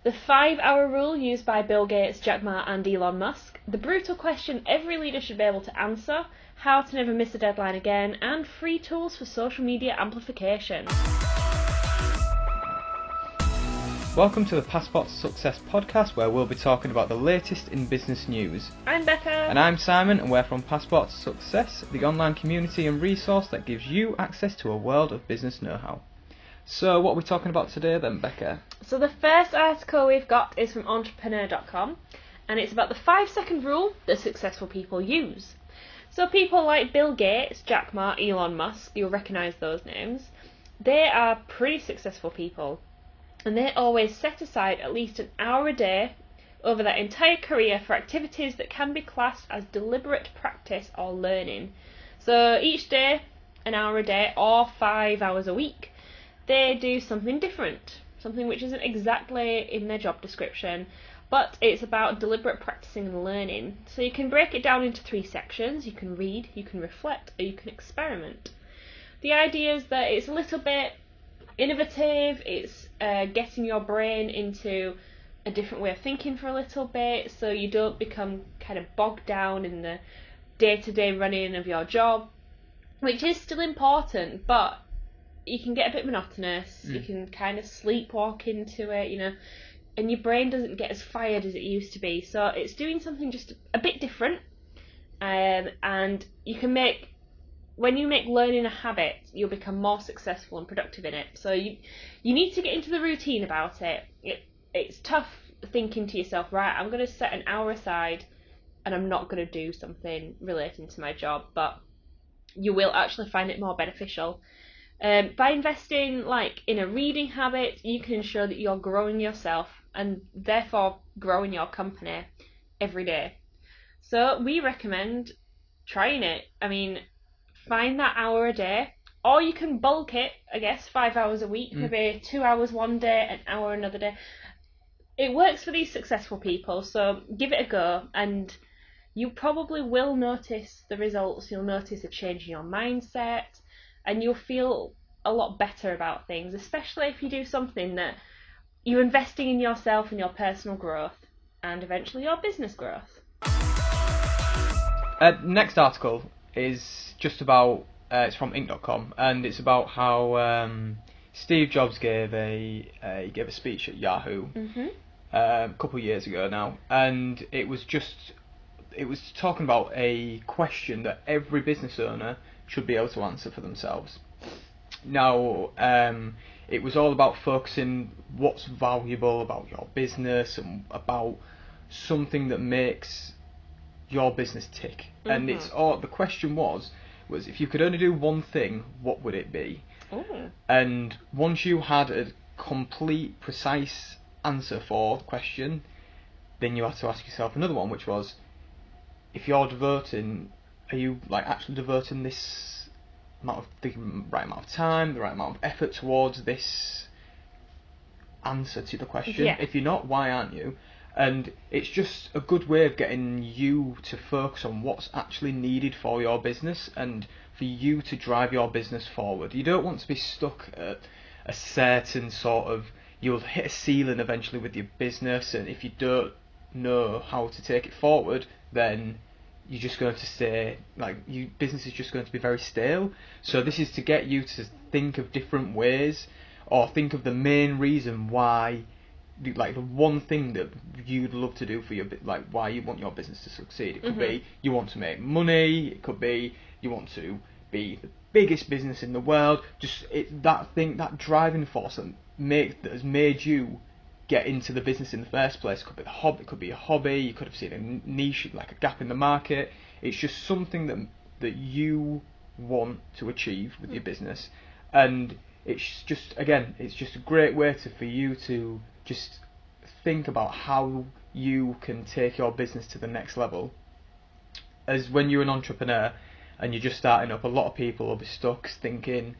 The 5-hour rule used by Bill Gates, Jack Ma and Elon Musk, the brutal question every leader should be able to answer, how to never miss a deadline again, and free tools for social media amplification. Welcome to the Passport to Success podcast, where we'll be talking about the latest in business news. I'm Becca. And I'm Simon, and we're from Passport to Success, the online community and resource that gives you access to a world of business know-how. So what are we talking about today then, Becca? So the first article we've got is from entrepreneur.com, and it's about the 5-second rule that successful people use. So people like Bill Gates, Jack Ma, Elon Musk, you'll recognise those names, they are pretty successful people. And they always set aside at least an hour a day over their entire career for activities that can be classed as deliberate practice or learning. So each day, an hour a day, or 5 hours a week, they do something different, something which isn't exactly in their job description, but it's about deliberate practicing and learning. So you can break it down into 3 sections. You can read, you can reflect, or you can experiment. The idea is that it's a little bit innovative, it's getting your brain into a different way of thinking for a little bit, so you don't become kind of bogged down in the day-to-day running of your job, which is still important, but you can get a bit monotonous. You can kind of sleepwalk into it, and your brain doesn't get as fired as it used to be. So it's doing something just a bit different, and when you make learning a habit, you'll become more successful and productive in it. So you need to get into the routine about it. It's tough thinking to yourself, right, I'm going to set an hour aside and I'm not going to do something relating to my job, but you will actually find it more beneficial. By investing in a reading habit, you can ensure that you're growing yourself and therefore growing your company every day. So we recommend trying it. I mean, find that hour a day, or you can bulk it, 5 hours a week, maybe 2 hours one day, an hour another day. It works for these successful people, so give it a go, and you probably will notice the results. You'll notice a change in your mindset, and you'll feel a lot better about things, especially if you do something that you're investing in yourself and your personal growth, and eventually your business growth. Next article is just about, it's from Inc.com, and it's about how Steve Jobs gave a speech at Yahoo a couple of years ago now, and it was talking about a question that every business owner should be able to answer for themselves. Now, it was all about focusing what's valuable about your business and about something that makes your business tick. And the question was if you could only do one thing, what would it be? And once you had a complete, precise answer for the question, then you had to ask yourself another one, which was, if you're are you actually devoting the right amount of time, the right amount of effort towards this answer to the question? Yeah. If you're not, why aren't you? And it's just a good way of getting you to focus on what's actually needed for your business and for you to drive your business forward. You don't want to be stuck at a certain sort of, you'll hit a ceiling eventually with your business, and if you don't know how to take it forward, then you're just going to stay, business is just going to be very stale. So this is to get you to think of different ways, or think of the main reason why, the one thing that you'd love to do for your why you want your business to succeed. It could be you want to make money. It could be you want to be the biggest business in the world. Just that driving force that has made you get into the business in the first place. It could be the hobby. It could be a hobby. You could have seen a niche, a gap in the market. It's just something that you want to achieve with your business, and it's just a great way for you to just think about how you can take your business to the next level. As when you're an entrepreneur and you're just starting up, a lot of people will be stuck thinking,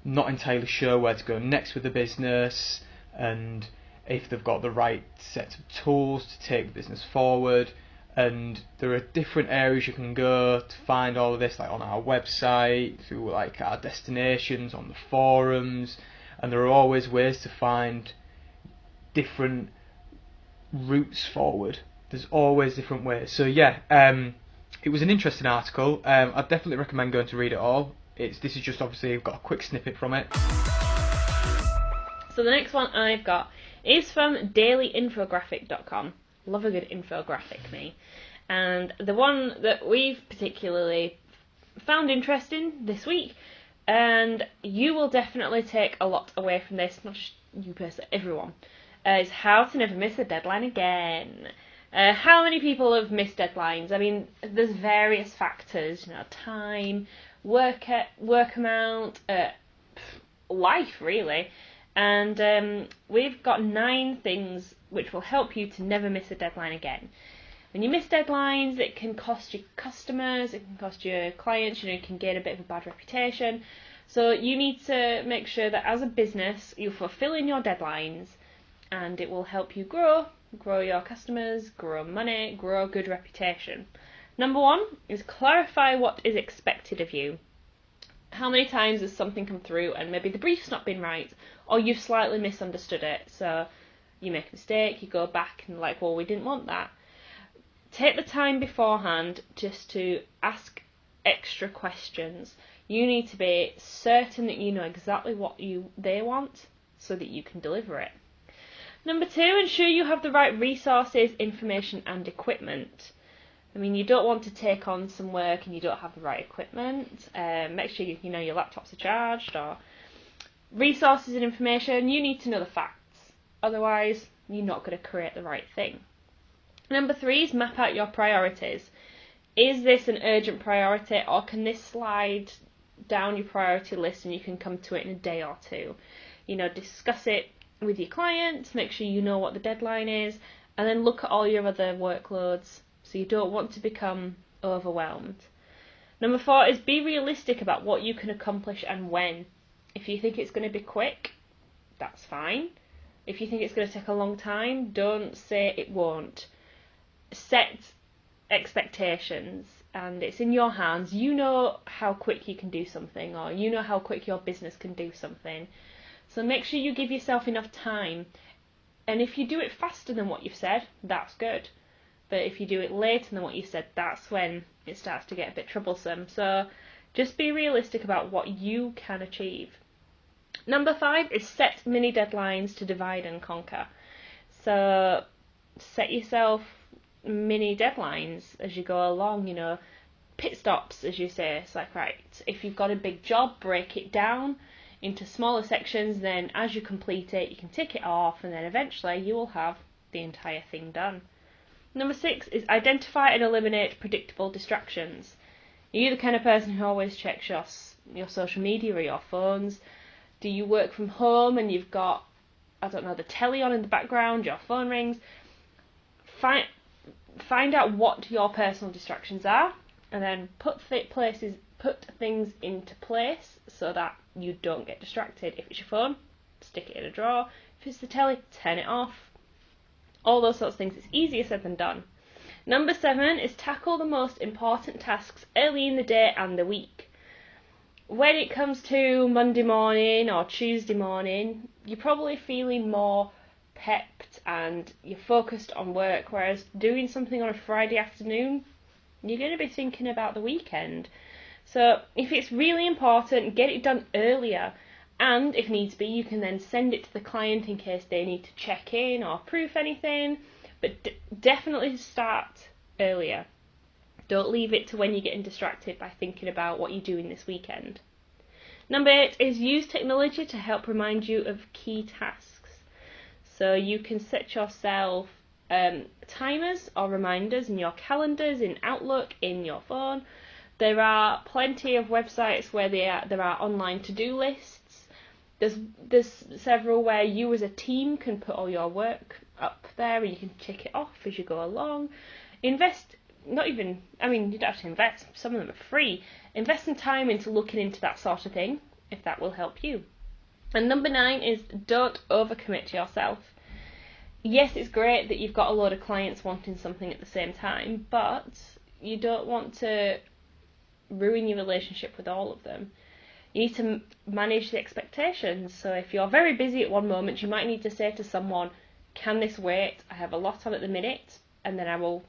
not entirely sure where to go next with the business, and if they've got the right set of tools to take the business forward. And there are different areas you can go to find all of this, on our website, through our destinations, on the forums, and there are always ways to find different routes forward. There's always different ways. So yeah, it was an interesting article. I'd definitely recommend going to read it all. This is just obviously I've got a quick snippet from it. So the next one I've got is from dailyinfographic.com. Love a good infographic, me. And the one that we've particularly found interesting this week, and you will definitely take a lot away from this, not just you personally, everyone, is how to never miss a deadline again. How many people have missed deadlines? I mean, there's various factors, time, work amount, life really. And we've got 9 things which will help you to never miss a deadline again. When you miss deadlines, it can cost your customers, it can cost your clients, you can gain a bit of a bad reputation. So you need to make sure that as a business, you're fulfilling your deadlines, and it will help you grow your customers, grow money, grow a good reputation. Number 1 is clarify what is expected of you. How many times has something come through and maybe the brief's not been right, or you've slightly misunderstood it, so you make a mistake, you go back and well, we didn't want that. Take the time beforehand just to ask extra questions. You need to be certain that you know exactly what they want so that you can deliver it. Number 2, ensure you have the right resources, information and equipment. I mean, you don't want to take on some work and you don't have the right equipment. Make sure your laptops are charged, or resources and information. You need to know the facts. Otherwise, you're not going to create the right thing. Number 3 is map out your priorities. Is this an urgent priority, or can this slide down your priority list and you can come to it in a day or two? Discuss it with your client, make sure you know what the deadline is, and then look at all your other workloads so you don't want to become overwhelmed. Number 4 is be realistic about what you can accomplish and when. If you think it's going to be quick, that's fine. If you think it's going to take a long time, don't say it won't. Set expectations, and it's in your hands. You know how quick you can do something, or you know how quick your business can do something. So make sure you give yourself enough time. And if you do it faster than what you've said, that's good. But if you do it later than what you said, that's when it starts to get a bit troublesome. So just be realistic about what you can achieve. Number 5 is set mini deadlines to divide and conquer. So set yourself mini deadlines as you go along, pit stops, as you say. It's right, if you've got a big job, break it down into smaller sections, then as you complete it, you can tick it off, and then eventually you will have the entire thing done. Number 6 is identify and eliminate predictable distractions. Are you the kind of person who always checks your social media or your phones? Do you work from home and you've got, the telly on in the background, your phone rings? Find out what your personal distractions are, and then put things into place so that you don't get distracted. If it's your phone, stick it in a drawer. If it's the telly, turn it off. All those sorts of things. It's easier said than done. Number 7 is tackle the most important tasks early in the day and the week. When it comes to Monday morning or Tuesday morning, you're probably feeling more pepped and you're focused on work, whereas doing something on a Friday afternoon, you're going to be thinking about the weekend. So if it's really important, get it done earlier, and if needs be, you can then send it to the client in case they need to check in or proof anything, but definitely start earlier. Don't leave it to when you're getting distracted by thinking about what you're doing this weekend. Number 8 is use technology to help remind you of key tasks. So you can set yourself timers or reminders in your calendars, in Outlook, in your phone. There are plenty of websites where there are online to-do lists. There's several where you as a team can put all your work up there and you can tick it off as you go along. You don't have to invest, some of them are free. Invest some time into looking into that sort of thing, if that will help you. And number 9 is don't overcommit to yourself. Yes, it's great that you've got a load of clients wanting something at the same time, but you don't want to ruin your relationship with all of them. You need to manage the expectations. So if you're very busy at one moment, you might need to say to someone, can this wait? I have a lot on at the minute, and then I will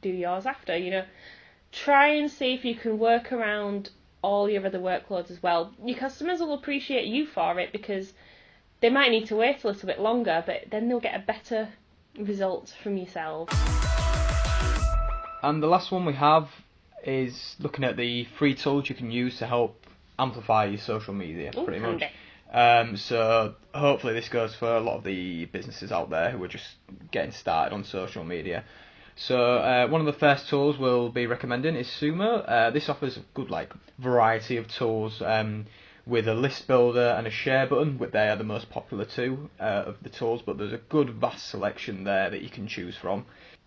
do yours after. Try and see if you can work around all your other workloads as well. Your customers will appreciate you for it because they might need to wait a little bit longer, but then they'll get a better result from yourself. And the last one we have is looking at the free tools you can use to help amplify your social media, pretty much. So hopefully this goes for a lot of the businesses out there who are just getting started on social media. So one of the first tools we'll be recommending is Sumo. This offers a good variety of tools with a list builder and a share button. They are the most popular two of the tools, but there's a good vast selection there that you can choose from.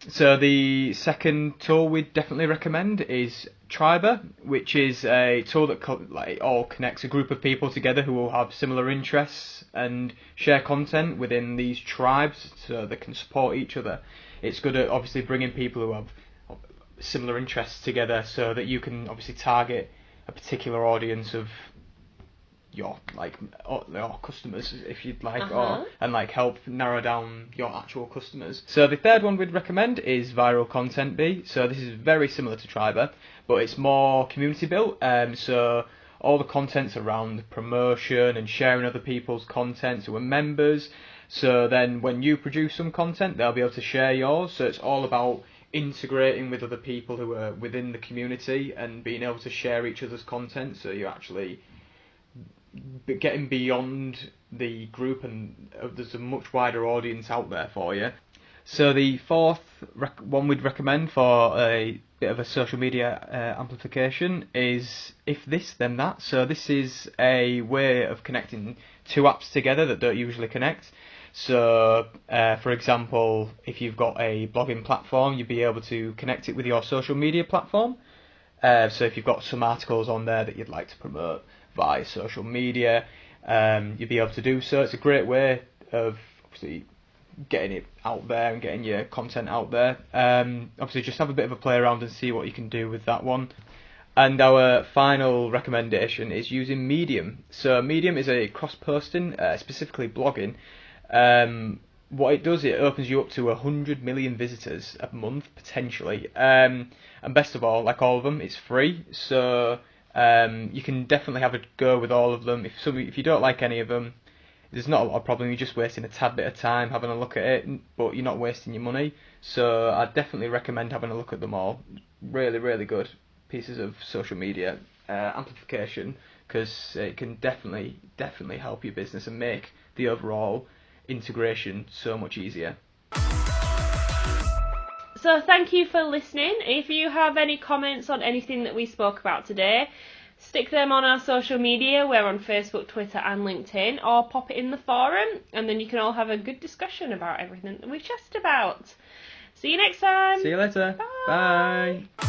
So the second tool we'd definitely recommend is Triber, which is a tool that all connects a group of people together who will have similar interests and share content within these tribes so they can support each other. It's good at obviously bringing people who have similar interests together so that you can obviously target a particular audience of your customers, if you'd like, and help narrow down your actual customers. So the third one we'd recommend is Viral Content Bee. So this is very similar to Triber, but it's more community built. So all the content's around promotion and sharing other people's content who are members. So then when you produce some content, they'll be able to share yours. So it's all about integrating with other people who are within the community and being able to share each other's content. So you're actually getting beyond the group, and there's a much wider audience out there for you. So the fourth one we'd recommend for a bit of a social media amplification is If This Then That. So this is a way of connecting two apps together that don't usually connect. So for example, if you've got a blogging platform, you'd be able to connect it with your social media platform. So if you've got some articles on there that you'd like to promote via social media, you'd be able to do so. It's a great way of obviously getting it out there and getting your content out there. Obviously just have a bit of a play around and see what you can do with that one. And our final recommendation is using Medium. So Medium is a cross-posting, specifically blogging. What it does, it opens you up to 100 million visitors a month, potentially. And best of all, like all of them, it's free. So you can definitely have a go with all of them. If you don't like any of them, there's not a lot of problem. You're just wasting a tad bit of time having a look at it, but you're not wasting your money. So I definitely recommend having a look at them all. Really, really good pieces of social media amplification, because it can definitely help your business and make the overall integration so much easier. So thank you for listening. If you have any comments on anything that we spoke about today, stick them on our social media. We're on Facebook, Twitter and LinkedIn, or pop it in the forum, and then you can all have a good discussion about everything that we chatted about. See you next time. See you later. Bye. Bye.